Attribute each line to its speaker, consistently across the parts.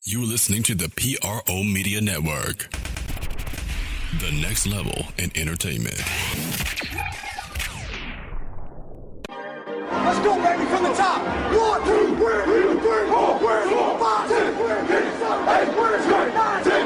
Speaker 1: You're listening to the PRO Media Network. The next level in entertainment.
Speaker 2: Let's go, baby, from the top. 1, 2, 3, 4, 5, 6, 7, 8, 9, 10,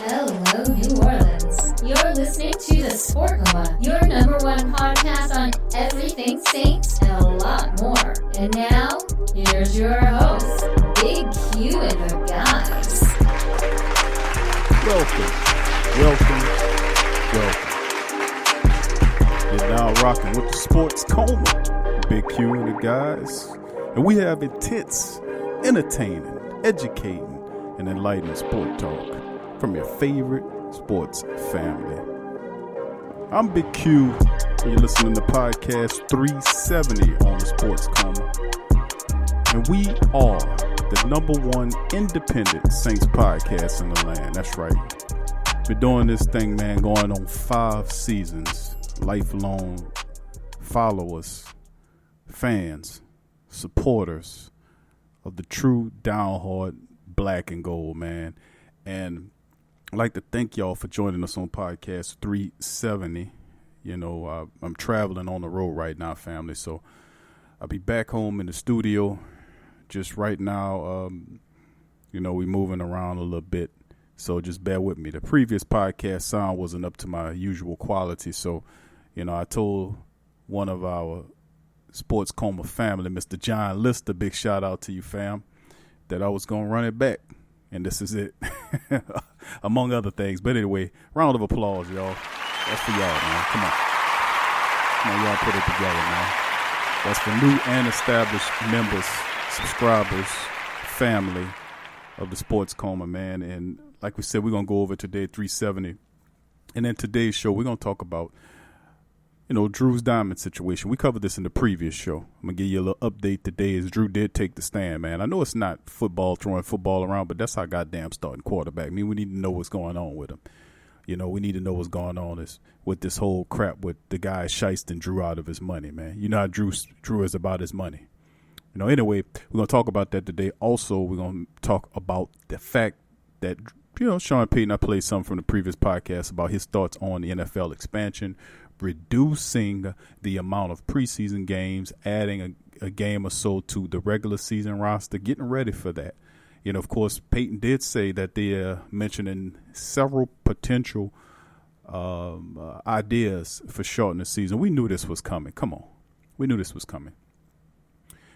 Speaker 3: Hello, New Orleans. You're listening to the Sport Coma, your number one podcast on everything Saints and a lot more. And now, here's your host, Big Q and the guys.
Speaker 4: Welcome. You're now rocking with the Sports Coma, Big Q and the guys. And we have intense, entertaining, educating, and enlightening sport talk from your favorite sports family. I'm Big Q, and you're listening to podcast 370 on the Sports Coma. And we are the number one independent Saints podcast in the land. That's right. Been doing this thing, man, going on 5 seasons. Lifelong followers, fans, supporters of the true down-hard black and gold, man. And I'd like to thank y'all for joining us on podcast 370. You know, I'm traveling on the road right now, family. So I'll be back home in the studio just right now. You know, we're moving around a little bit. So just bear with me. The previous podcast sound wasn't up to my usual quality. So, you know, I told one of our Sports Coma family, Mr. John Lister, big shout out to you, fam, that I was going to run it back. And this is it, among other things. But anyway, round of applause, y'all. That's for y'all, man. Come on, y'all put it together, man. That's for new and established members, subscribers, family of the Sports Coma, man. And like we said, we're going to go over today 370. And in today's show, we're going to talk about, you know, Drew's diamond situation. We covered this in the previous show. I'm going to give you a little update today as Drew did take the stand, man. I know it's not football, throwing football around, but that's our goddamn starting quarterback. I mean, we need to know what's going on with him. You know, we need to know what's going on with this whole crap with the guy shysting Drew out of his money, man. You know how Drew is about his money. You know, anyway, we're going to talk about that today. Also, we're going to talk about the fact that, you know, Sean Payton, I played something from the previous podcast about his thoughts on the NFL expansion, reducing the amount of preseason games, adding a game or so to the regular season roster, getting ready for that. You know, of course, Payton did say that they're mentioning several potential ideas for shortening the season. We knew this was coming. Come on. We knew this was coming.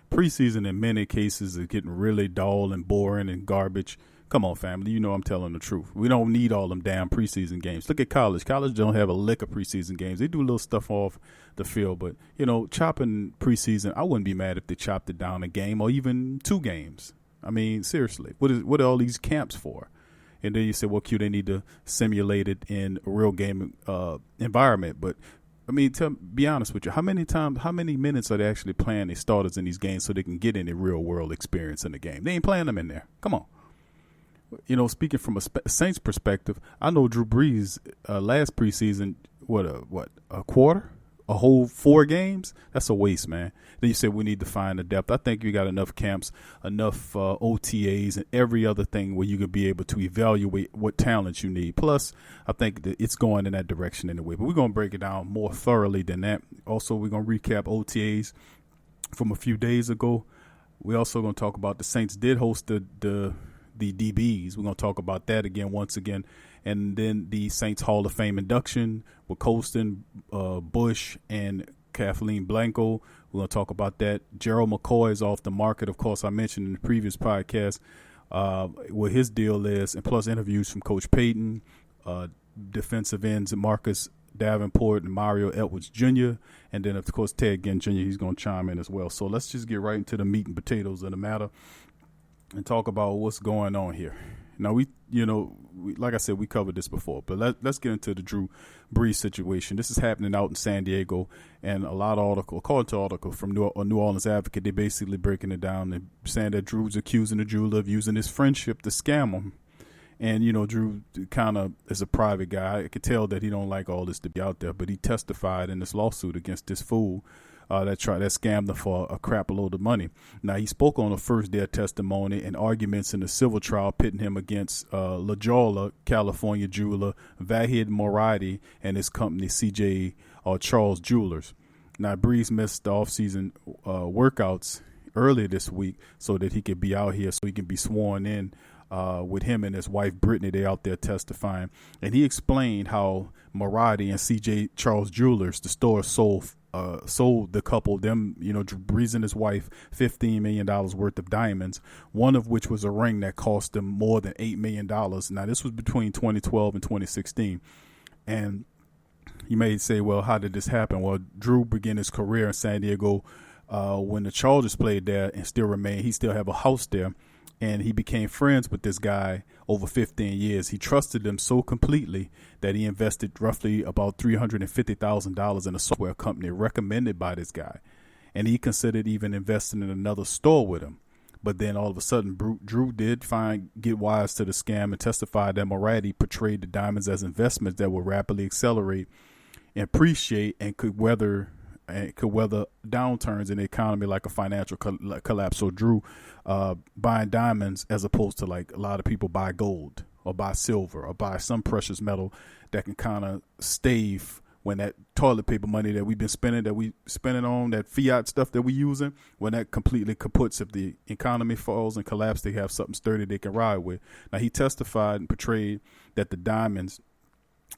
Speaker 4: Preseason in many cases is getting really dull and boring and garbage. Come on, family. You know I'm telling the truth. We don't need all them damn preseason games. Look at college. College don't have a lick of preseason games. They do a little stuff off the field. But, you know, chopping preseason, I wouldn't be mad if they chopped it down a game or even 2 games. I mean, seriously, what are all these camps for? And then you say, well, Q, they need to simulate it in a real game environment. But, I mean, be honest with you, how many minutes are they actually playing their starters in these games so they can get any real world experience in the game? They ain't playing them in there. Come on. You know, speaking from a Saints perspective, I know Drew Brees last preseason, a quarter? A whole 4 games? That's a waste, man. Then you said we need to find the depth. I think you got enough camps, enough OTAs, and every other thing where you can be able to evaluate what talent you need. Plus, I think that it's going in that direction anyway. But we're going to break it down more thoroughly than that. Also, we're going to recap OTAs from a few days ago. We're also going to talk about the Saints did host the DBs. We're going to talk about that once again. And then the Saints Hall of Fame induction with Colston, Bush, and Kathleen Blanco. We're going to talk about that. Gerald McCoy is off the market. Of course, I mentioned in the previous podcast what his deal is, and plus interviews from Coach Payton, defensive ends Marcus Davenport and Mario Edwards Jr., and then, of course, Ted Ginn Jr. He's going to chime in as well. So let's just get right into the meat and potatoes of the matter and talk about what's going on here. Now, like I said, we covered this before, but let's get into the Drew Brees situation. This is happening out in San Diego, and according to an article from New Orleans Advocate, they're basically breaking it down and saying that Drew's accusing the jeweler of using his friendship to scam him. And, you know, Drew kind of is a private guy. I could tell that he don't like all this to be out there, but he testified in this lawsuit against this fool that scammed them for a crap load of money. Now, he spoke on the first day of testimony and arguments in the civil trial pitting him against La Jolla, California jeweler Vahid Moradi and his company CJ Charles Jewelers. Now, Brees missed the offseason workouts earlier this week so that he could be out here, so he can be sworn in with him and his wife Brittany. They out there testifying, and he explained how Moradi and CJ Charles Jewelers, the store, sold the couple, Brees and his wife, $15 million worth of diamonds, one of which was a ring that cost them more than $8 million. Now, this was between 2012 and 2016. And you may say, well, how did this happen? Well, Drew began his career in San Diego when the Chargers played there and still remained. He still have a house there. And he became friends with this guy over 15 years. He trusted him so completely that he invested roughly about $350,000 in a software company recommended by this guy. And he considered even investing in another store with him. But then all of a sudden, Drew did get wise to the scam and testified that Moradi portrayed the diamonds as investments that would rapidly accelerate and appreciate and could weather downturns in the economy like a financial collapse. So Drew buying diamonds as opposed to like a lot of people buy gold or buy silver or buy some precious metal that can kind of stave when that toilet paper money that we've been spending, on that fiat stuff that we're using, when that completely kaputs. If the economy falls and collapses, they have something sturdy they can ride with. Now, he testified and portrayed that the diamonds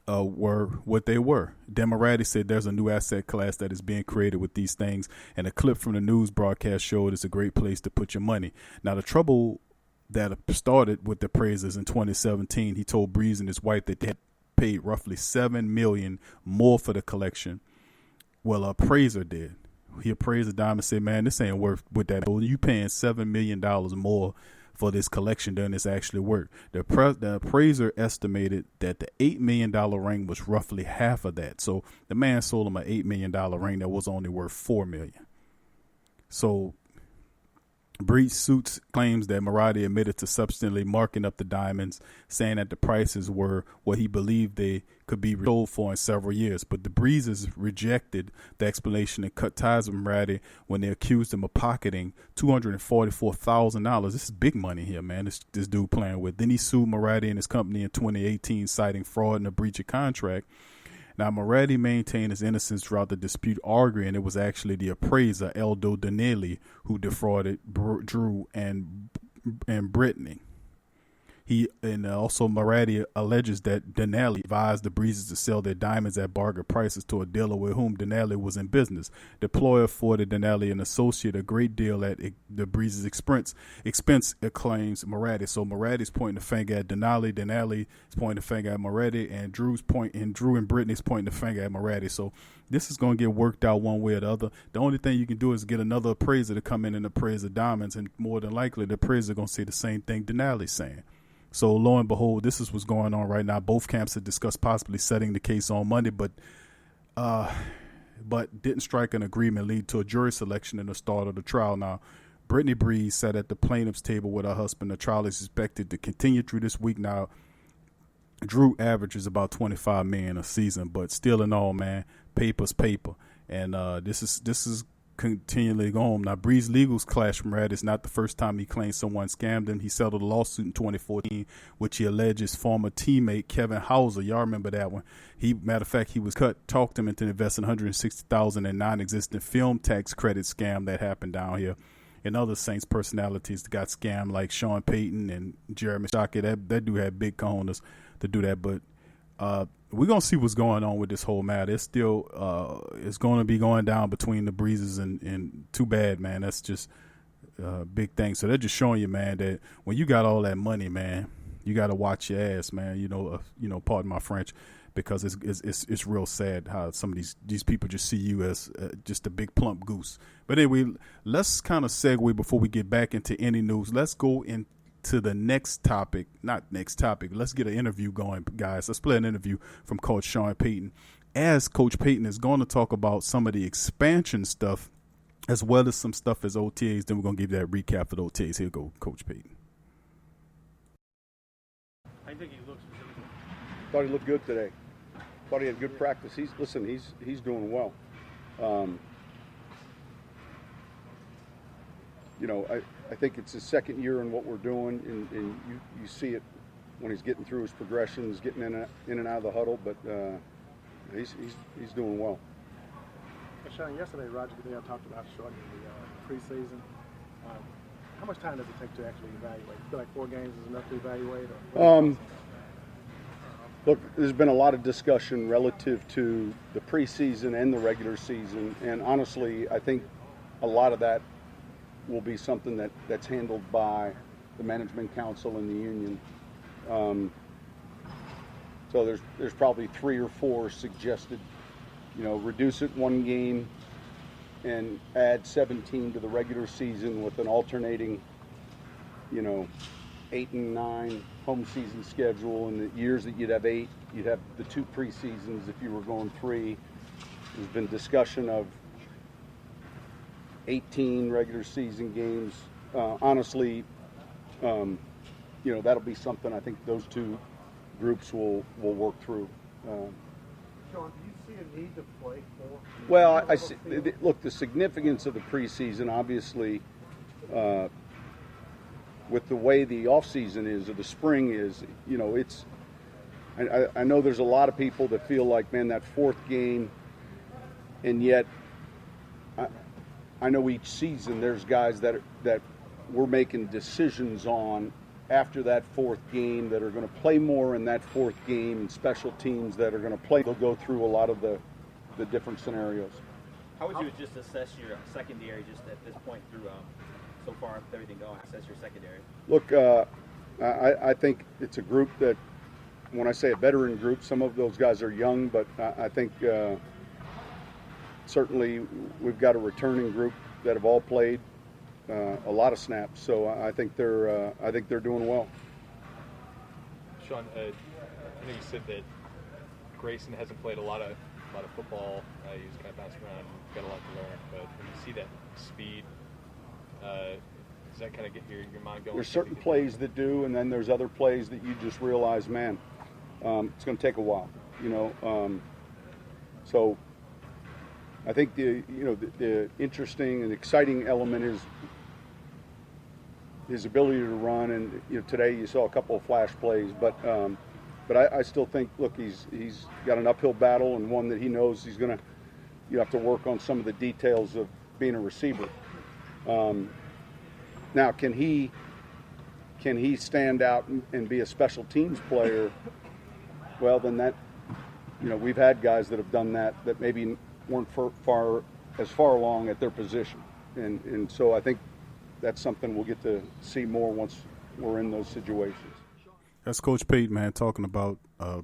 Speaker 4: were what they were. Moradi said there's a new asset class that is being created with these things, and a clip from the news broadcast showed it's a great place to put your money. Now, the trouble that started with the appraisers in 2017, he told Brees and his wife that they had paid roughly $7 million more for the collection. Well, an appraiser did. He appraised the diamond and said, man, this ain't worth with that. You paying $7 million more for this collection than it's actually worth. The appraiser estimated that the $8 million ring was roughly half of that. So the man sold him an $8 million ring that was only worth $4 million. So Brees suits claims that Moradi admitted to substantially marking up the diamonds, saying that the prices were what he believed they could be sold for in several years. But the Breeses rejected the explanation and cut ties with Moradi when they accused him of pocketing $244,000. This is big money here, man. This dude playing with. Then he sued Moradi and his company in 2018, citing fraud and a breach of contract. Now, Moradi maintained his innocence throughout the dispute, arguing it was actually the appraiser, Eldo Danelli, who defrauded Drew and Brittany. Also Moradi alleges that Danelli advised the Breezes to sell their diamonds at bargain prices to a dealer with whom Danelli was in business. The employer afforded Danelli an associate a great deal at the Breezes' expense, claims Moradi. So Moradi's pointing the finger at Danelli is pointing the finger at Moradi, and Drew and Brittany's pointing the finger at Moradi. So this is going to get worked out one way or the other. The only thing you can do is get another appraiser to come in and appraise the diamonds, and more than likely the appraiser going to say the same thing Danelli's saying. So lo and behold, this is what's going on right now. Both camps have discussed possibly setting the case on Monday, but didn't strike an agreement, lead to a jury selection in the start of the trial. Now, Brittany Brees sat at the plaintiff's table with her husband. The trial is expected to continue through this week. Now, Drew averages about $25 million a season, but still in all, man, paper's paper, and this is continually going. Now, Brees' legals clash from Moradi. It's not the first time he claims someone scammed him. He settled a lawsuit in 2014, which he alleges former teammate Kevin Hauser. Y'all remember that one? Matter of fact, he was talked him into investing $160,000 in non-existent film tax credit scam that happened down here. And other Saints personalities that got scammed, like Sean Payton and Jeremy Shockey. That dude had big cojones to do that, but we're going to see what's going on with this whole matter. It's still it's going to be going down between the Breezes and too bad, man. That's just a big thing. So they're just showing you, man, that when you got all that money, man, you got to watch your ass, man. Pardon my French, because it's real sad how some of these people just see you as just a big plump goose. But anyway, let's kind of segue before we get back into any news. Let's go into the next topic. Let's get an interview going, guys. Let's play an interview from Coach Sean Payton, as Coach Payton is going to talk about some of the expansion stuff as well as some stuff as OTAs. Then we're going to give you that recap for the OTAs. Here go Coach Payton.
Speaker 5: I think he looks specifically.
Speaker 6: Thought he looked good today. Thought he had good practice. He's doing well. I think it's his second year in what we're doing, and you see it when he's getting through his progressions, getting in and out of the huddle, but he's doing well.
Speaker 5: Sean, yesterday Roger Goodell talked about shortening the preseason. How much time does it take to actually evaluate? You feel like 4 games is enough to evaluate?
Speaker 6: Look, there's been a lot of discussion relative to the preseason and the regular season, and honestly, I think a lot of that will be something that's handled by the management council and the union. So there's probably 3 or 4 suggested, reduce it 1 game and add 17 to the regular season with an alternating, 8 and 9 home season schedule. And the years that you'd have 8, you'd have the 2 preseasons if you were going 3. There's been discussion of 18 regular season games. Honestly, that'll be something I think those 2 groups will work through.
Speaker 5: Sean, do you see a need to play more?
Speaker 6: Well, I see. Look, the significance of the preseason, obviously, with the way the off season is or the spring is, it's. I know there's a lot of people that feel like, man, that 4th game, and yet, I know each season there's guys that we're making decisions on after that 4th game that are going to play more in that 4th game, and special teams that are going to play. They'll go through a lot of the different scenarios.
Speaker 7: How would you just assess your secondary just at this point through so far with everything going? Assess your secondary.
Speaker 6: Look, I think it's a group that, when I say a veteran group, some of those guys are young, but I think certainly we've got a returning group that have all played a lot of snaps, so I think they're doing well.
Speaker 8: Sean, I know you said that Grayson hasn't played a lot of football. He's kind of bounced around, got a lot to learn. But when you see that speed, does that kind of get your mind going?
Speaker 6: There's certain plays that do, and then there's other plays that you just realize, man, it's going to take a while. So I think the interesting and exciting element is his ability to run, and today you saw a couple of flash plays, but I still think, look, he's got an uphill battle, and one that he knows you have to work on some of the details of being a receiver. Now, can he stand out and be a special teams player? Well, then we've had guys that have done that maybe weren't as far along at their position, and so I think that's something we'll get to see more once we're in those situations.
Speaker 4: That's Coach Payton, man, talking about a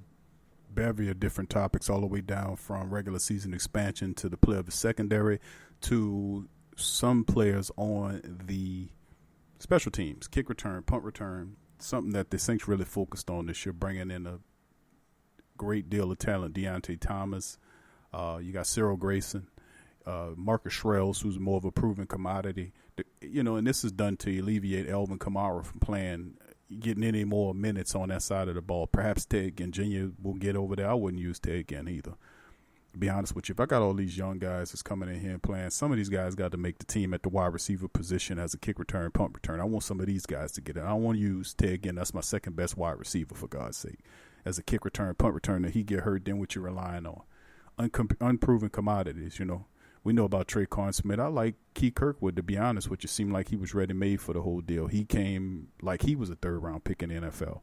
Speaker 4: bevy of different topics, all the way down from regular season expansion to the play of the secondary to some players on the special teams, kick return, punt return, something that the Saints really focused on this year, bringing in a great deal of talent. Deontay Thomas, you got Cyril Grayson, Marcus Shrells, who's more of a proven commodity. And this is done to alleviate Alvin Kamara from getting any more minutes on that side of the ball. Perhaps Ted Ginn Jr. will get over there. I wouldn't use Ted Ginn either, to be honest with you. If I got all these young guys that's coming in here and playing, some of these guys got to make the team at the wide receiver position as a kick return, punt return. I want some of these guys to get in. I don't want to use Ted Ginn. That's my second best wide receiver, for God's sake. As a kick return, punt return, he get hurt, then what you're relying on. Unproven commodities, We know about Traquan Smith. I like Key Kirkwood, to be honest with you. Seemed like he was ready-made for the whole deal. He came like he was a third-round pick in the NFL.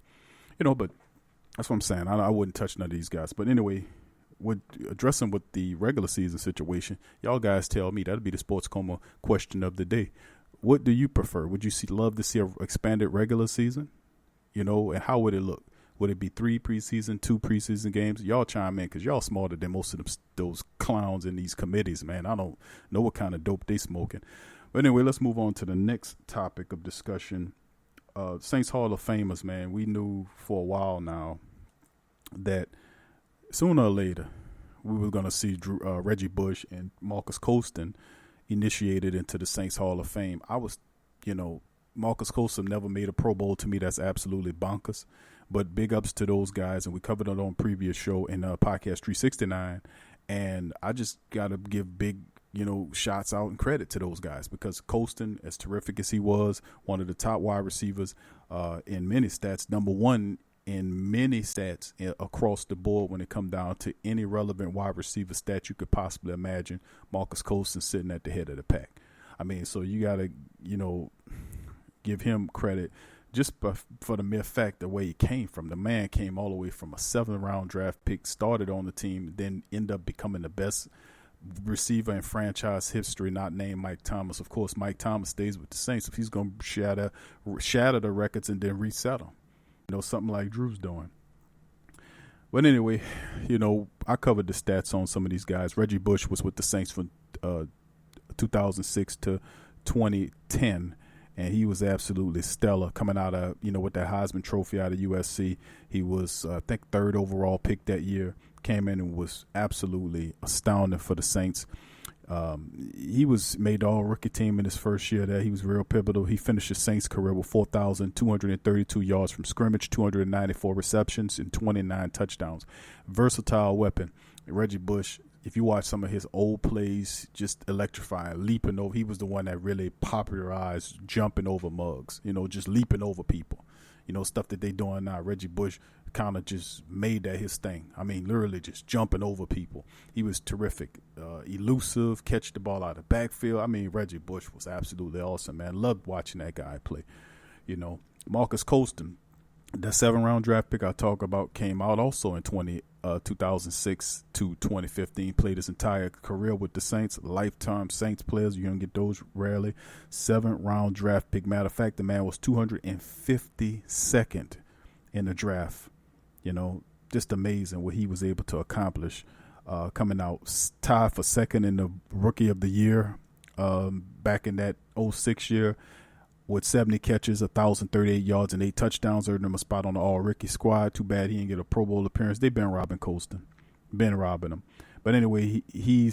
Speaker 4: But that's what I'm saying. I wouldn't touch none of these guys. But anyway, addressing with the regular season situation, y'all guys tell me. That'll be the Sports Coma question of the day. What do you prefer? Would you love to see an expanded regular season? And how would it look? Would it be 3 preseason, 2 preseason games? Y'all chime in, because y'all smarter than most of those clowns in these committees, man. I don't know what kind of dope they smoking. But anyway, let's move on to the next topic of discussion. Saints Hall of Famers, man. We knew for a while now that sooner or later we were going to see Reggie Bush and Marcus Colston initiated into the Saints Hall of Fame. Marcus Colston never made a Pro Bowl. To me, that's absolutely bonkers. But big ups to those guys, and we covered it on previous show in podcast 369. And I just got to give big shots out and credit to those guys, because Colston, as terrific as he was, one of the top wide receivers in many stats, number one in many stats across the board when it come down to any relevant wide receiver stat you could possibly imagine, Marcus Colston sitting at the head of the pack. I mean, so you got to, give him credit just for the mere fact the way he came from. The man came all the way from a 7th-round draft pick, started on the team, then ended up becoming the best receiver in franchise history, not named Mike Thomas. Of course, Mike Thomas stays with the Saints if he's going to shatter the records and then reset them. Something like Drew's doing. But anyway, I covered the stats on some of these guys. Reggie Bush was with the Saints from 2006 to 2010, and he was absolutely stellar coming out of, with that Heisman Trophy out of USC. He was, I think, 3rd overall pick that year. Came in and was absolutely astounding for the Saints. He was made all-rookie team in his first year there. He was real pivotal. He finished his Saints career with 4,232 yards from scrimmage, 294 receptions, and 29 touchdowns. Versatile weapon. Reggie Bush, if you watch some of his old plays, just electrifying, leaping over. He was the one that really popularized jumping over mugs, just leaping over people. Stuff that they doing now. Reggie Bush kind of just made that his thing. I mean, literally just jumping over people. He was terrific, elusive, catch the ball out of the backfield. I mean, Reggie Bush was absolutely awesome, man. Loved watching that guy play. Marcus Colston, that 7th-round draft pick I talk about, came out also in 2006 to 2015. Played his entire career with the Saints. Lifetime Saints players. You don't get those rarely. 7th-round draft pick. Matter of fact, the man was 252nd in the draft. Just amazing what he was able to accomplish. Coming out tied for 2nd in the Rookie of the Year back in that 06 year. With 70 catches, 1,038 yards, and 8 touchdowns, earned him a spot on the All-Rookie squad. Too bad he didn't get a Pro Bowl appearance. They've been robbing Colston. Been robbing him. But anyway, he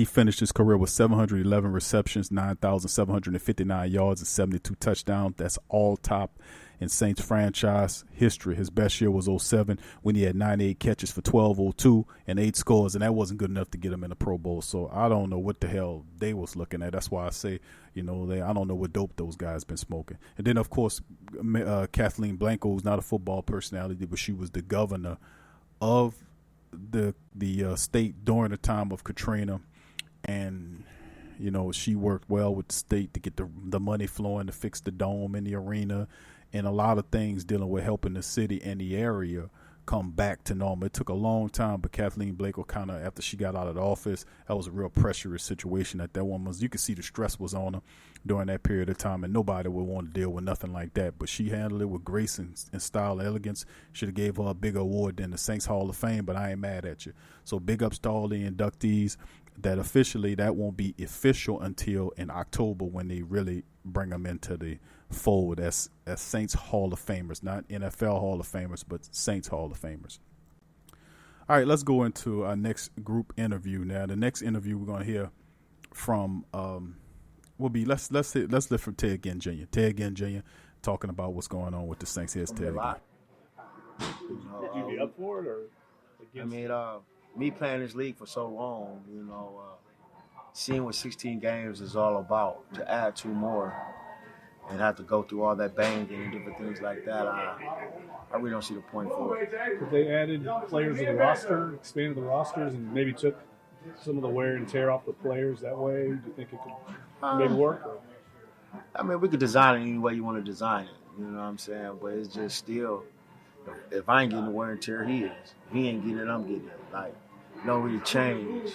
Speaker 4: finished his career with 711 receptions, 9,759 yards, and 72 touchdowns. That's all top in Saints franchise history. His best year was 07 when he had 98 catches for 1,202 and 8 scores, and that wasn't good enough to get him in the Pro Bowl. So I don't know what the hell they was looking at. That's why I say, I don't know what dope those guys been smoking. And then, of course, Kathleen Blanco, who's not a football personality, but she was the governor of the state during the time of Katrina. And, she worked well with the state to get the money flowing to fix the dome in the arena and a lot of things dealing with helping the city and the area come back to normal. It took a long time, but Kathleen Blanco kind of, after she got out of the office, that was a real pressurous situation that woman was. You could see the stress was on her during that period of time, and nobody would want to deal with nothing like that. But she handled it with grace and style and elegance. Should have gave her a bigger award than the Saints Hall of Fame, but I ain't mad at you. So big ups to all the inductees. That officially, that won't be official until in October when they really bring them into the fold as Saints Hall of Famers, not NFL Hall of Famers, but Saints Hall of Famers. All right, let's go into our next group interview now. The next interview we're going to hear from will be let's listen from Ted Ginn Jr. Ted Ginn Jr. talking about what's going on with the Saints. Here's Ted.
Speaker 9: Would you be up for it or against? Me playing this league for so long, seeing what 16 games is all about, to add 2 more and have to go through all that banging and different things like that, I really don't see the point for it.
Speaker 5: If they added players to the roster, expanded the rosters, and maybe took some of the wear and tear off the players that way, do you think it could maybe work?
Speaker 9: We could design it any way you want to design it, you know what I'm saying? But it's just still, if I ain't getting the wear and tear, he is. If he ain't getting it, I'm getting it. Like, it don't really change,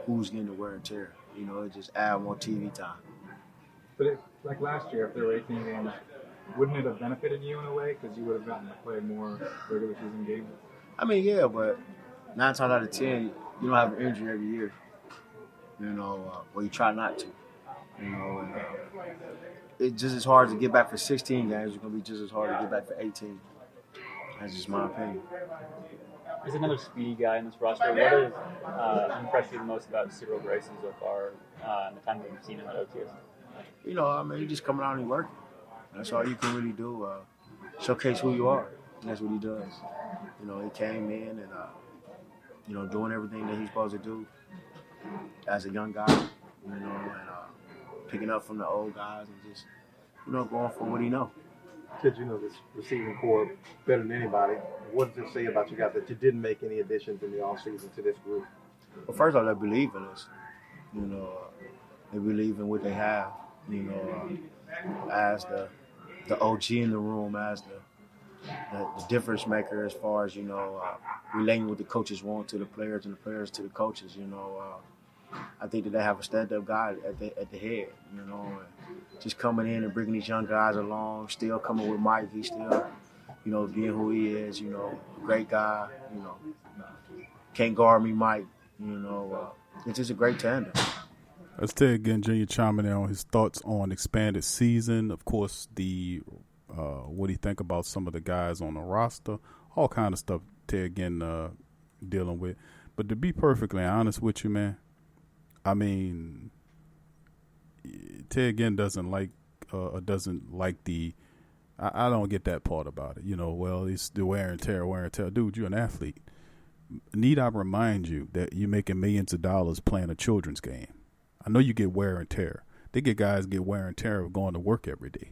Speaker 9: who's getting the wear and tear. It just add more TV time.
Speaker 10: But like last year, if there were 18 games, wouldn't it have benefited you in a way because you would have gotten to play more regular season games?
Speaker 9: Yeah, but 9 times out of 10, you don't have an injury every year. Or you try not to. It's just as hard to get back for 16 games. It's going to be just as hard to get back for 18. That's just my opinion.
Speaker 11: As another speedy guy in this roster, what has impressed you the most about Cyril Grayson so far in the time that you've seen him at OTS?
Speaker 9: He's just coming out and working. That's all you can really do. Showcase who you are. And that's what he does. He came in and, doing everything that he's supposed to do. as a young guy, you know, and picking up from the old guys and just, you know, going for what he knows.
Speaker 5: Ted, you know this receiving core better than anybody. What does it say about you guys that you didn't make any additions in the offseason to this group?
Speaker 9: Well, first off, they believe in us. You know, they believe in what they have. You know, as the OG in the room, as the difference maker as far as, you know, relating what the coaches want to the players and the players to the coaches. You know, I think that they have a stand-up guy at the head, you know, and just coming in and bringing these young guys along, still coming with Mike. He's still, you know, being who he is, you know, great guy, you know, can't guard me, Mike, you know, it's just a great tandem.
Speaker 4: That's Ted Ginn Jr. chiming in on his thoughts on expanded season. Of course, what do you think about some of the guys on the roster? All kind of stuff Ted Ginn dealing with. But to be perfectly honest with you, man, I mean, Ted Ginn doesn't like the. I don't get that part about it. You know, well, it's the wear and tear. Dude, you're an athlete. Need I remind you that you're making millions of dollars playing a children's game? I know you get wear and tear. Guys get wear and tear of going to work every day.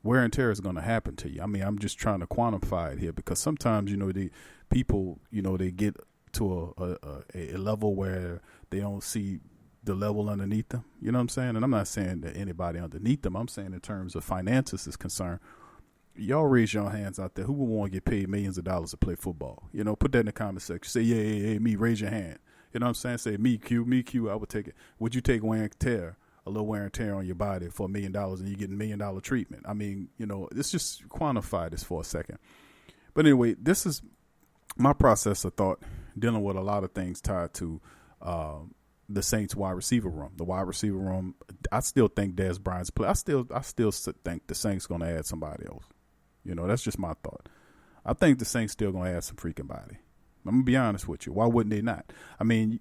Speaker 4: Wear and tear is going to happen to you. I mean, I'm just trying to quantify it here because sometimes, you know, people, you know, they get to a level where they don't see the level underneath them. You know what I'm saying? And I'm not saying that anybody underneath them. I'm saying in terms of finances is concerned. Y'all raise your hands out there. Who would want to get paid millions of dollars to play football? You know, put that in the comment section. Say, yeah, me, raise your hand. You know what I'm saying? Say, me, Q, I would take it. Would you take wear and tear, a little wear and tear on your body for $1 million and you get $1 million treatment? I mean, you know, let's just quantify this for a second. But anyway, this is my process of thought dealing with a lot of things tied to the Saints wide receiver room. The wide receiver room, I still think Dez Bryant's play. I still think the Saints going to add somebody else. You know, that's just my thought. I think the Saints still going to add some freaking body. I'm going to be honest with you. Why wouldn't they not? I mean,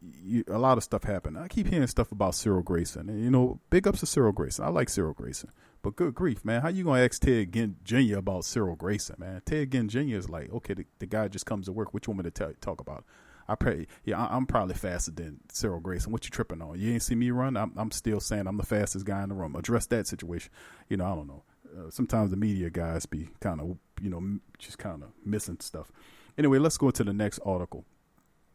Speaker 4: a lot of stuff happened. I keep hearing stuff about Cyril Grayson. And, you know, big ups to Cyril Grayson. I like Cyril Grayson. But good grief, man. How you going to ask Ted Ginn Jr. about Cyril Grayson, man? Ted Ginn Jr. is like, okay, the guy just comes to work. What you want me to talk about? I'm probably faster than Cyril Grayson. What you tripping on? You ain't see me run? I'm still saying I'm the fastest guy in the room. Address that situation. You know, I don't know. Sometimes the media guys be kind of, you know, just kind of missing stuff. Anyway, let's go to the next article.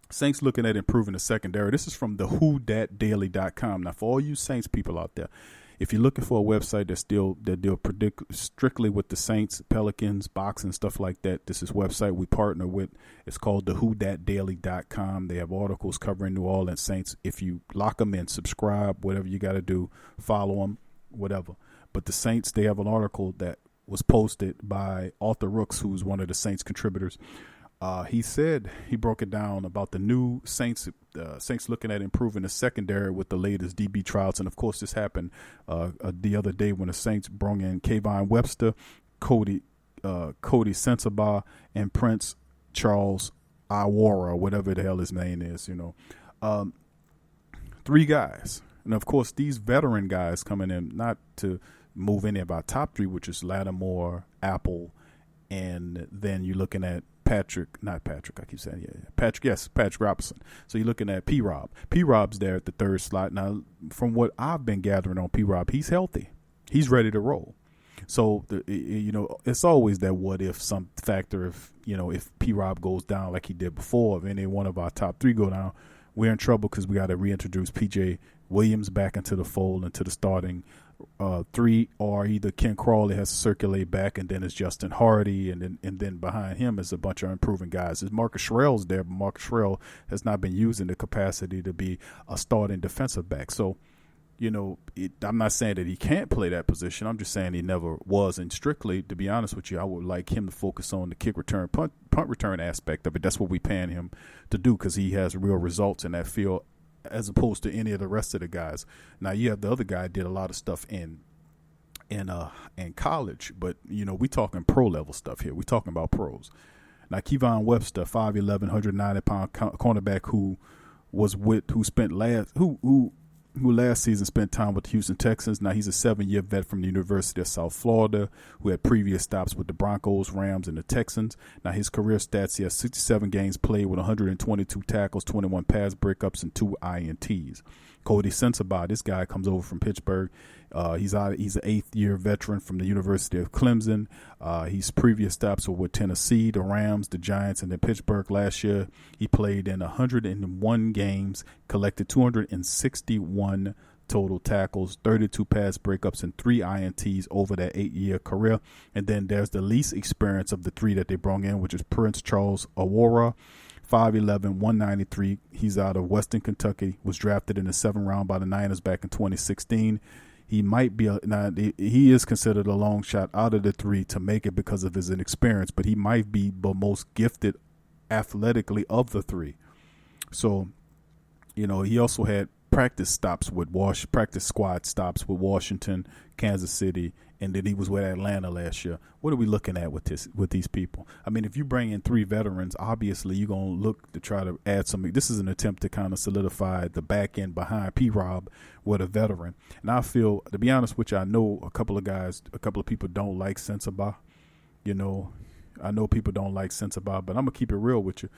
Speaker 4: Saints looking at improving the secondary. This is from the whodatdaily.com. Now, for all you Saints people out there, if you're looking for a website that deal strictly with the Saints, Pelicans, boxing, stuff like that, this is a website we partner with. It's called the whodatdaily.com. They have articles covering New Orleans Saints. If you lock them in, subscribe, whatever you got to do, follow them, whatever. But the Saints, they have an article that was posted by Arthur Rooks, who's one of the Saints contributors. He said he broke it down about the new Saints looking at improving the secondary with the latest DB trials. And, of course, this happened the other day when the Saints brought in Kayvon Webster, Cody Sensabaugh, and Prince Charles Iwara, whatever the hell his name is, you know. 3 guys. And, of course, these veteran guys coming in not to move any of our top 3, which is Lattimore, Apple, and then you're looking at Patrick Robinson. So you're looking at P-Rob. P-Rob's there at the 3rd slot. Now, from what I've been gathering on P-Rob, he's healthy. He's ready to roll. So, you know, it's always that what if some factor if P-Rob goes down like he did before, if any one of our top 3 go down, we're in trouble because we got to reintroduce P.J. Williams back into the fold, into the starting 3, or either Ken Crawley has to circulate back, and then it's Justin Hardy, and then behind him is a bunch of improving guys. There's Marcus Sherrill's there, but Marcus Sherrill has not been used in the capacity to be a starting defensive back. So, you know, I'm not saying that he can't play that position. I'm just saying he never was. And strictly, to be honest with you, I would like him to focus on the kick return, punt return aspect of it. That's what we're paying him to do because he has real results in that field, as opposed to any of the rest of the guys. Now, you have the other guy did a lot of stuff in college, but, you know, we talking pro level stuff here. We talking about pros. Now, Kayvon Webster, 5'11", 190-pound cornerback who who last season spent time with the Houston Texans. Now he's a 7-year vet from the University of South Florida who had previous stops with the Broncos, Rams, and the Texans. Now his career stats, he has 67 games played with 122 tackles, 21 pass breakups, and 2 INTs. Cody Sensabaugh, this guy comes over from Pittsburgh. He's an 8th-year veteran from the University of Clemson. His previous stops were with Tennessee, the Rams, the Giants, and then Pittsburgh. Last year, he played in 101 games, collected 261 total tackles, 32 pass breakups, and 3 INTs over that 8-year career. And then there's the least experience of the 3 that they brought in, which is Prince Charles Awora. 5'11", 193. He's out of Western Kentucky. Was drafted in the 7th round by the Niners back in 2016. He might be he is considered a long shot out of the 3 to make it because of his inexperience, but he might be the most gifted athletically of the 3. So, he also had practice squad stops with Washington, Kansas City, and then he was with Atlanta last year. What are we looking at with these people? I mean, if you bring in 3 veterans, obviously you're going to look to try to add something. This is an attempt to kind of solidify the back end behind P-Rob with a veteran. And I feel, to be honest with you, I know a couple of people don't like Sensabaugh. I know people don't like Sensabaugh, but I'm going to keep it real with you.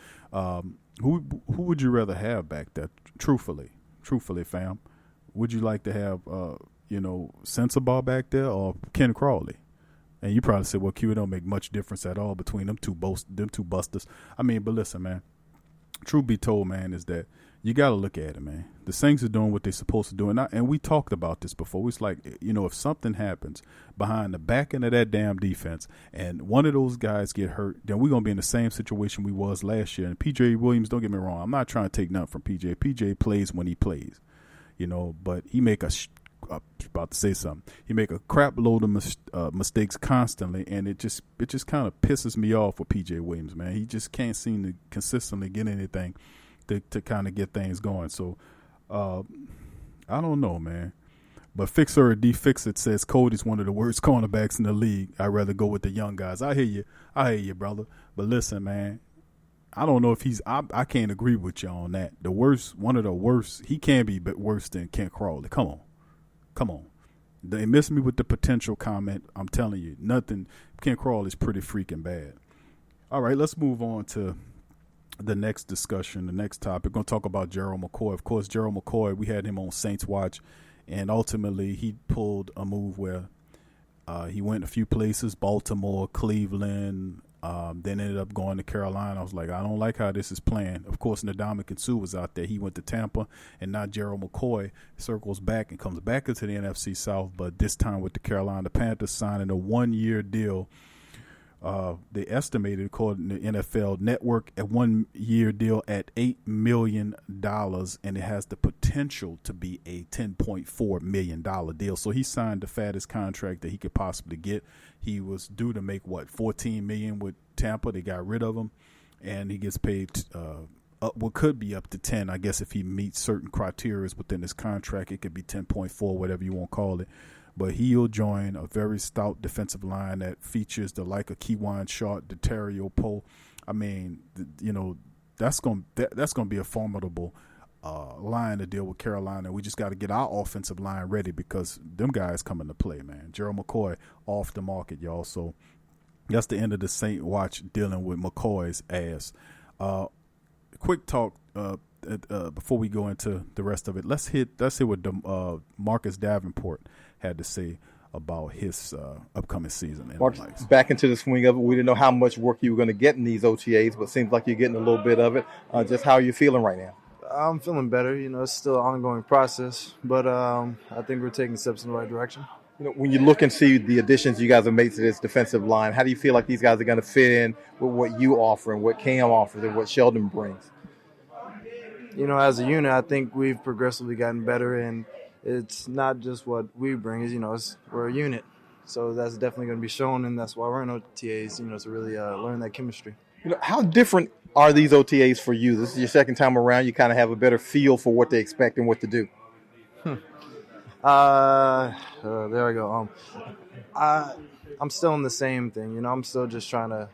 Speaker 4: Who would you rather have back there, truthfully, fam? Would you like to have Sensabaugh back there or Ken Crawley? And you probably say, well, Q, it don't make much difference at all between them two busters. I mean, but listen, man, truth be told, man, is that you got to look at it, man. The Saints are doing what they're supposed to do. And we talked about this before. It's like, if something happens behind the back end of that damn defense and one of those guys get hurt, then we're going to be in the same situation we was last year. And P.J. Williams, don't get me wrong, I'm not trying to take nothing from P.J. P.J. plays when he plays, but he make He make a crap load of mistakes constantly, and it just kind of pisses me off with P.J. Williams, man. He just can't seem to consistently get anything to kind of get things going. So I don't know, man. But Fixer or D-Fix-It says Cody's one of the worst cornerbacks in the league. I'd rather go with the young guys. I hear you, brother. But listen, man, I don't know if I can't agree with you on that. One of the worst. He can be worse than Kent Crawley. Come on. They missed me with the potential comment. I'm telling you, nothing. Kent Crawley is pretty freaking bad. All right, let's move on to the next discussion, the next topic. We're going to talk about Gerald McCoy. Of course, Gerald McCoy, we had him on Saints Watch, and ultimately he pulled a move where he went a few places, Baltimore, Cleveland, then ended up going to Carolina. I was like, I don't like how this is playing. Of course, Ndamukong Suh was out there. He went to Tampa, and now Gerald McCoy circles back and comes back into the NFC South, but this time with the Carolina Panthers, signing a 1-year deal. They estimated, according to NFL Network, a 1-year deal at $8 million, and it has the potential to be a $10.4 million deal. So he signed the fattest contract that he could possibly get. He was due to make, $14 million with Tampa. They got rid of him, and he gets paid what could be up to 10. I guess if he meets certain criteria within his contract, it could be 10.4, whatever you want to call it. But he'll join a very stout defensive line that features the like of Kewan Short, Deterrio Poe. I mean, that's going to be a formidable line to deal with Carolina. We just got to get our offensive line ready because them guys come into play, man. Gerald McCoy off the market, y'all. So that's the end of the Saint Watch dealing with McCoy's ass. Quick talk before we go into the rest of it. Let's hit what Marcus Davenport had to say about his upcoming season.
Speaker 12: Marcus, back into the swing of it. We didn't know how much work you were going to get in these OTAs, but it seems like you're getting a little bit of it. Just how are you feeling right now?
Speaker 13: I'm feeling better. It's still an ongoing process, but I think we're taking steps in the right direction.
Speaker 12: When you look and see the additions you guys have made to this defensive line, how do you feel like these guys are going to fit in with what you offer and what Cam offers and what Sheldon brings?
Speaker 13: As a unit, I think we've progressively gotten better, and it's not just what we bring. We're a unit, so that's definitely going to be shown, and that's why we're in OTAs. To really learn that chemistry.
Speaker 12: How different are these OTAs for you? This is your second time around. You kind of have a better feel for what they expect and what to do.
Speaker 13: There I go. I'm still in the same thing. I'm still just trying to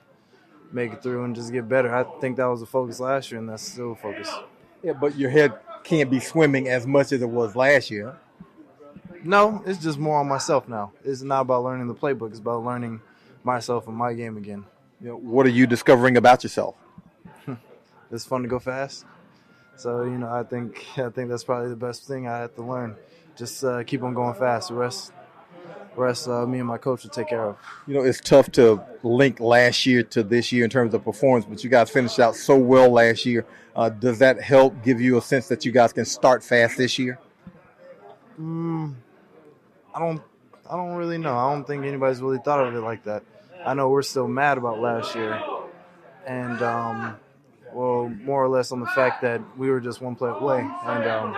Speaker 13: make it through and just get better. I think that was the focus last year, and that's still the focus.
Speaker 12: Yeah, but your head can't be swimming as much as it was last year.
Speaker 13: No, it's just more on myself now. It's not about learning the playbook. It's about learning myself and my game again.
Speaker 12: You know, what are you discovering about yourself?
Speaker 13: It's fun to go fast. So, I think that's probably the best thing I have to learn. Just keep on going fast. The rest, me and my coach will take care of.
Speaker 12: It's tough to link last year to this year in terms of performance, but you guys finished out so well last year. Does that help give you a sense that you guys can start fast this year?
Speaker 13: I don't really know. I don't think anybody's really thought of it like that. I know we're still mad about last year, and more or less on the fact that we were just one play away, and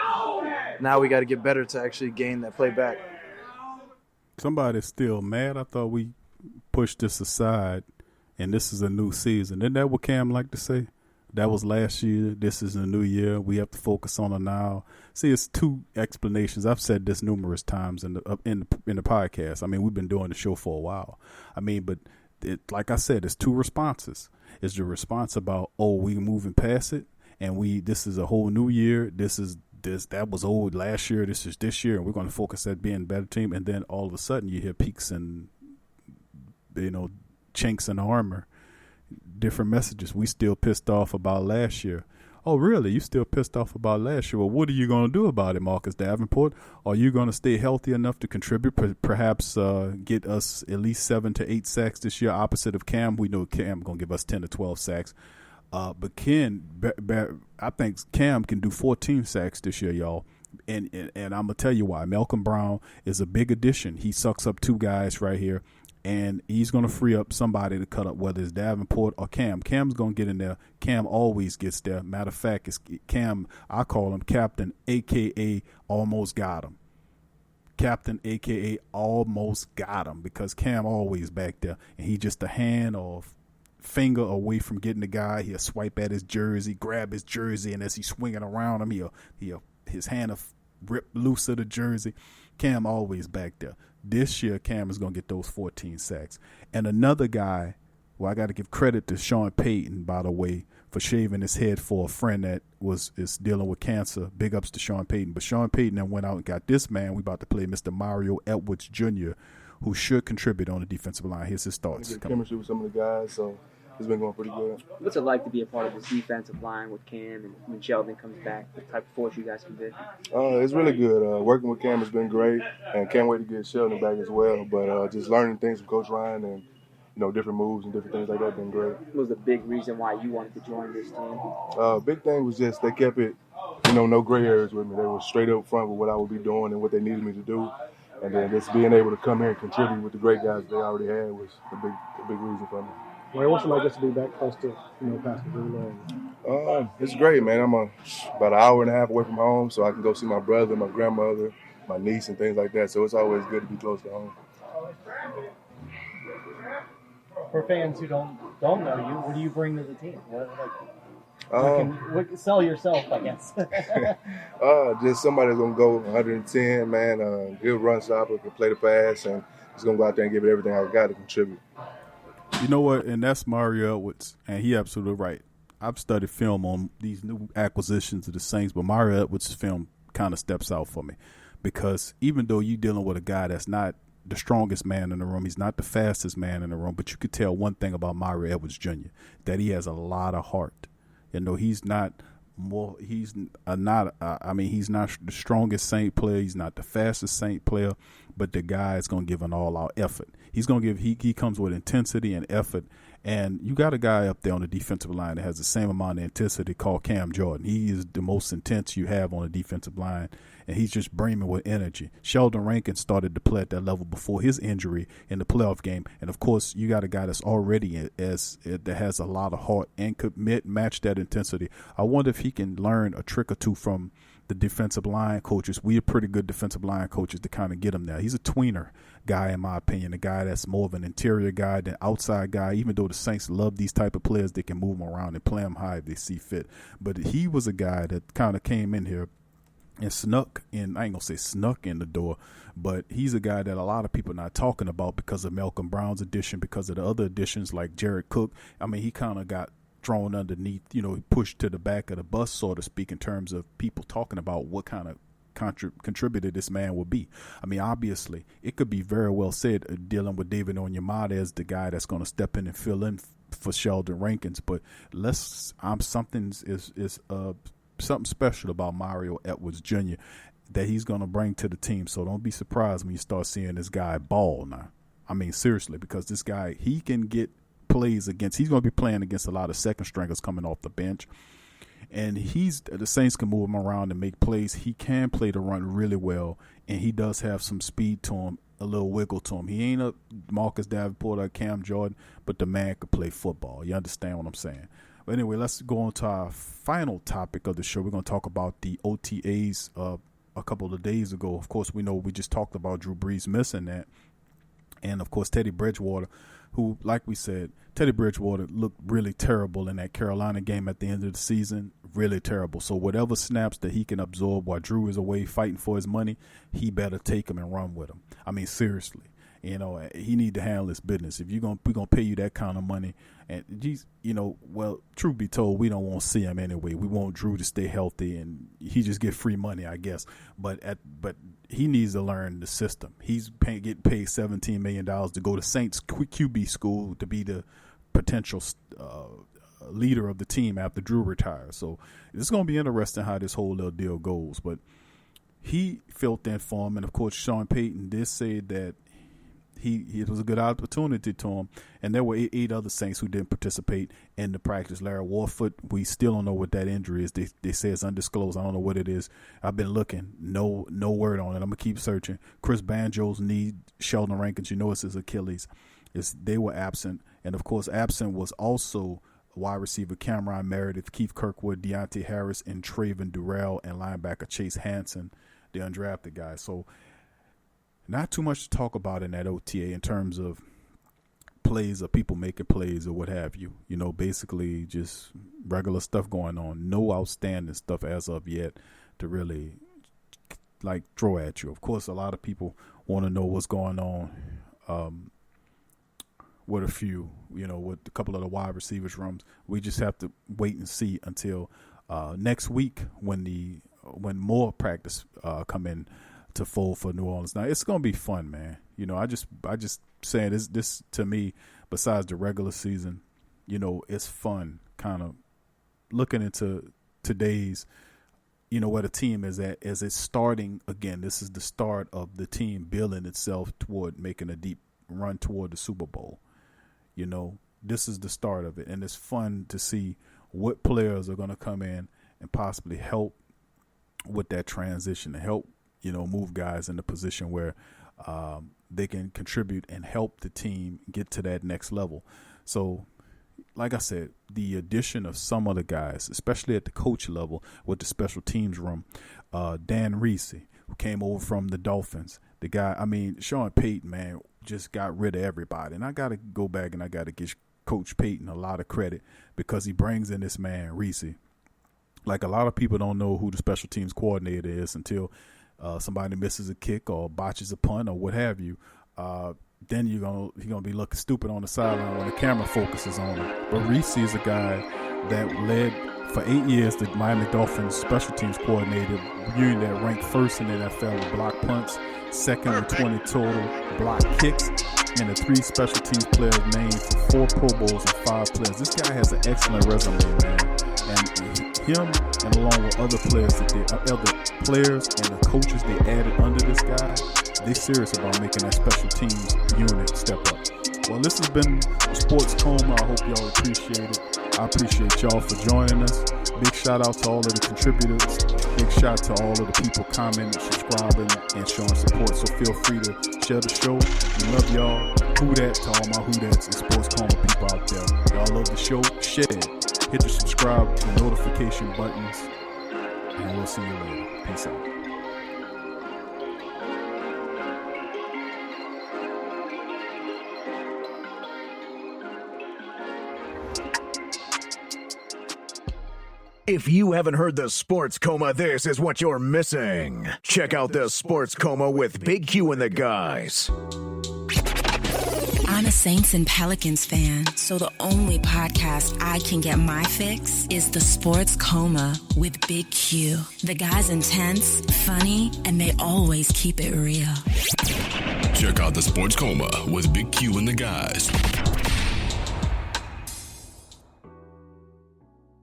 Speaker 13: now we got to get better to actually gain that play back.
Speaker 4: Somebody's still mad. I thought we pushed this aside, and this is a new season. Isn't that what Cam liked to say? That was last year. This is a new year. We have to focus on it now. See, it's two explanations. I've said this numerous times in the podcast. I mean, we've been doing the show for a while. I mean, but like I said, it's two responses. It's the response about, we moving past it, and this is a whole new year. That was old last year. This is this year, and we're going to focus at being a better team. And then all of a sudden, you hear peaks and chinks in the armor. Different messages. We still pissed off about last year. Oh, really? You still pissed off about last year? Well, what are you going to do about it, Marcus Davenport? Are you going to stay healthy enough to contribute, perhaps get us at least 7 to 8 sacks this year, opposite of Cam? We know Cam going to give us 10 to 12 sacks. But I think Cam can do 14 sacks this year, y'all. And I'm going to tell you why. Malcolm Brown is a big addition. He sucks up 2 guys right here. And he's going to free up somebody to cut up, whether it's Davenport or Cam. Cam's going to get in there. Cam always gets there. Matter of fact, it's Cam, I call him Captain, a.k.a. almost got him. Captain, a.k.a. almost got him, because Cam always back there. And he just a hand or finger away from getting the guy. He'll swipe at his jersey, grab his jersey, and as he's swinging around him, his hand will rip loose of the jersey. Cam always back there. This year, Cam is going to get those 14 sacks. And another guy, I got to give credit to Sean Payton, by the way, for shaving his head for a friend that is dealing with cancer. Big ups to Sean Payton. But Sean Payton then went out and got this man. We about to play Mr. Mario Edwards Jr., who should contribute on the defensive line. Here's his thoughts.
Speaker 14: Get chemistry with some of the guys, so it's been going pretty good.
Speaker 15: What's it like to be a part of this defensive line with Cam, and when Sheldon comes back, the type of force you guys can be?
Speaker 14: It's really good. Working with Cam has been great, and can't wait to get Sheldon back as well. But just learning things from Coach Ryan and different moves and different things like that have been great.
Speaker 15: What was the big reason why you wanted to join this team?
Speaker 14: Big thing was just they kept it, no gray areas with me. They were straight up front with what I would be doing and what they needed me to do. And then just being able to come here and contribute with the great guys they already had was a big reason for me.
Speaker 5: Well, what's it like just to be back close to, Pastor Drew?
Speaker 14: It's great, man. I'm about an hour and a half away from home, so I can go see my brother, my grandmother, my niece, and things like that. So it's always good to be close to home.
Speaker 16: For fans who don't know you, what do you bring to the team? Sell yourself, I guess.
Speaker 14: Just somebody that's gonna go 110, man. Good run stopper, can play the pass, and just gonna go out there and give it everything I got to contribute.
Speaker 4: You know what? And that's Mario Edwards, and he absolutely right. I've studied film on these new acquisitions of the Saints, but Mario Edwards' film kind of steps out for me, because even though you're dealing with a guy that's not the strongest man in the room, he's not the fastest man in the room, but you could tell one thing about Mario Edwards Jr., that he has a lot of heart. He's not the strongest Saint player. He's not the fastest Saint player, but the guy is going to give an all-out effort. He's going to give. He comes with intensity and effort, and you got a guy up there on the defensive line that has the same amount of intensity called Cam Jordan. He is the most intense you have on the defensive line, and he's just brimming with energy. Sheldon Rankin started to play at that level before his injury in the playoff game, and of course, you got a guy that's already that has a lot of heart and could match that intensity. I wonder if he can learn a trick or two from the defensive line coaches. We are pretty good defensive line coaches to kind of get him there. He's a tweener guy, in my opinion, a guy that's more of an interior guy than outside guy, even though the Saints love these type of players. They can move them around and play them high if they see fit. But he was a guy that kind of came in here and snuck in. I ain't going to say snuck in the door, but he's a guy that a lot of people are not talking about because of Malcolm Brown's addition, because of the other additions like Jared Cook. I mean, he kind of got thrown underneath, pushed to the back of the bus, so to speak, in terms of people talking about what kind of contributor this man will be. I mean, obviously, it could be very well said dealing with David Onyemata as the guy that's going to step in and fill in for Sheldon Rankins, but something special about Mario Edwards Jr. that he's going to bring to the team. So don't be surprised when you start seeing this guy ball now. I mean, seriously, because this guy, he can get plays against. He's going to be playing against a lot of second stringers coming off the bench. And the Saints can move him around and make plays. He can play the run really well, and he does have some speed to him, a little wiggle to him. He ain't a Marcus Davenport or Cam Jordan, but the man could play football. You understand what I'm saying? But anyway, let's go on to our final topic of the show. We're going to talk about the OTAs a couple of days ago. Of course, we know we just talked about Drew Brees missing that. And, of course, Teddy Bridgewater, who, like we said, Teddy Bridgewater looked really terrible in that Carolina game at the end of the season, really terrible. So whatever snaps that he can absorb while Drew is away fighting for his money, he better take them and run with them. I mean, seriously. He need to handle his business. If we're gonna pay you that kind of money, and well, truth be told, we don't want to see him anyway. We want Drew to stay healthy, and he just get free money, I guess. But he needs to learn the system. He's getting paid $17 million to go to Saints QB school to be the potential leader of the team after Drew retires. So it's going to be interesting how this whole little deal goes. But he felt that for him, and of course, Sean Payton did say that it was a good opportunity to him, and there were 8 other Saints who didn't participate in the practice. Larry Warfoot, we still don't know what that injury is. They say it's undisclosed. I don't know what it is. I've been looking. No word on it. I'm going to keep searching. Chris Banjo's knee, Sheldon Rankins, it's his Achilles. They were absent. And, of course, absent was also wide receiver Cameron Meredith, Keith Kirkwood, Deontay Harris, and Traven Durrell, and linebacker Chase Hansen, the undrafted guy. So, not too much to talk about in that OTA in terms of plays or people making plays or what have you. Basically just regular stuff going on. No outstanding stuff as of yet to really throw at you. Of course, a lot of people want to know what's going on with a few, with a couple of the wide receivers rooms. We just have to wait and see until next week when more practice come in to fold for New Orleans. Now it's gonna be fun, man. I just saying this to me, besides the regular season, it's fun kind of looking into today's, where the team is at as it's starting again. This is the start of the team building itself toward making a deep run toward the Super Bowl. This is the start of it, and it's fun to see what players are going to come in and possibly help with that transition, to help move guys in the position where they can contribute and help the team get to that next level. So, like I said, the addition of some of the guys, especially at the coach level with the special teams room, Dan Reese, who came over from the Dolphins, the guy, Sean Payton, man, just got rid of everybody. And I got to go back and I got to give Coach Payton a lot of credit because he brings in this man, Reese. Like, a lot of people don't know who the special teams coordinator is until somebody misses a kick or botches a punt or what have you. Then he's gonna be looking stupid on the sideline when the camera focuses on him. But Reese is a guy that led for 8 years the Miami Dolphins special teams coordinator, unit that ranked first in the NFL with block punts, second with 20 total block kicks, and the 3 special teams players named for 4 Pro Bowls and 5 players. This guy has an excellent resume, man. And him, and along with other players and the coaches they added under this guy, they serious about making that special teams unit step up. Well, this has been Sports Coma. I hope y'all appreciate it. I appreciate y'all for joining us. Big shout out to all of the contributors. Big shout out to all of the people commenting, subscribing, and showing support. So feel free to share the show. We love y'all. Who dat to all my who dats and Sports Coma people out there. Y'all love the show. Share it. Hit the subscribe and notification buttons. And we'll see you later. Peace out.
Speaker 17: If you haven't heard the Sports Coma, this is what you're missing. Check out the Sports Coma with Big Q and the guys.
Speaker 18: On a Saints and Pelicans fan, so the only podcast I can get my fix is The Sports Coma with Big Q. The guy's intense, funny, and they always keep it real.
Speaker 1: Check out The Sports Coma with Big Q and the guys.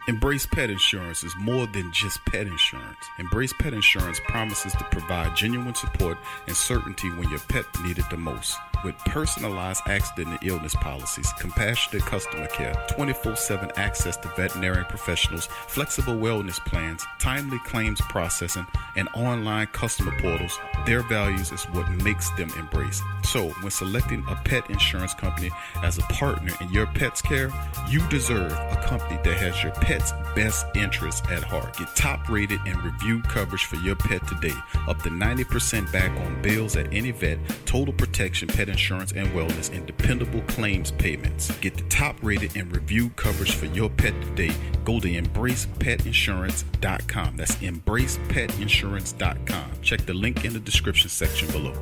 Speaker 4: Embrace Pet Insurance is more than just pet insurance. Embrace Pet Insurance promises to provide genuine support and certainty when your pet needs it the most. With personalized accident and illness policies, compassionate customer care, 24/7 access to veterinary professionals, flexible wellness plans, timely claims processing, and online customer portals, their values is what makes them Embrace. So, when selecting a pet insurance company as a partner in your pet's care, you deserve a company that has your pet's best interests at heart. Get top-rated and reviewed coverage for your pet today. Up to 90% back on bills at any vet, total protection, pet insurance and wellness, and dependable claims payments. Get the top-rated and reviewed coverage for your pet today. Go to EmbracePetInsurance.com. That's EmbracePetInsurance.com. Check the link in the description section below.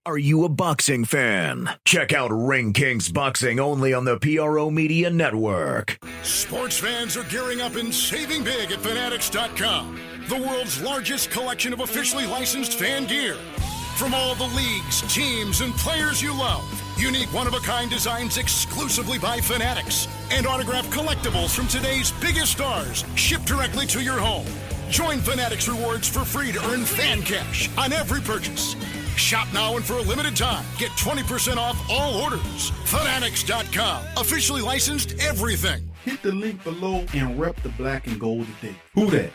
Speaker 17: Are you a boxing fan? Check out Ring Kings Boxing only on the PRO Media Network.
Speaker 19: Sports fans are gearing up and saving big at Fanatics.com, the world's largest collection of officially licensed fan gear. From all the leagues, teams, and players you love, unique one-of-a-kind designs exclusively by Fanatics, and autographed collectibles from today's biggest stars shipped directly to your home. Join Fanatics Rewards for free to earn fan cash on every purchase. Shop now and for a limited time, get 20% off all orders. Fanatics.com, officially licensed everything.
Speaker 4: Hit the link below and rep the black and gold today. Who that?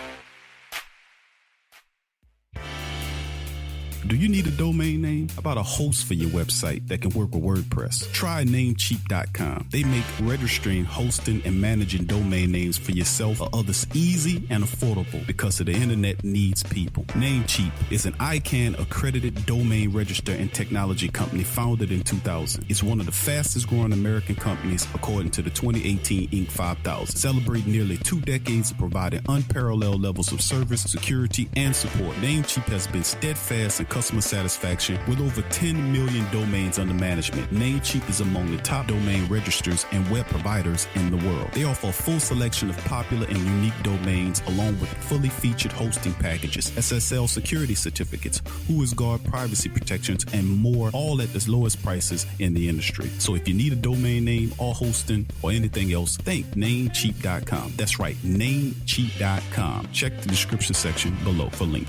Speaker 4: Do you need a domain name? How about a host for your website that can work with WordPress? Try Namecheap.com. They make registering, hosting, and managing domain names for yourself or others easy and affordable because the internet needs people. Namecheap is an ICANN accredited domain register and technology company founded in 2000. It's one of the fastest growing American companies according to the 2018 Inc. 5000. Celebrating nearly 2 decades of providing unparalleled levels of service, security, and support. Namecheap has been steadfast in customer satisfaction with over 10 million domains under management. Namecheap is among the top domain registrars and web providers in the world. They offer a full selection of popular and unique domains along with fully featured hosting packages, SSL security certificates, WhoisGuard privacy protections, and more, all at the lowest prices in the industry. So if you need a domain name or hosting or anything else, think Namecheap.com. That's right, Namecheap.com. Check the description section below for link.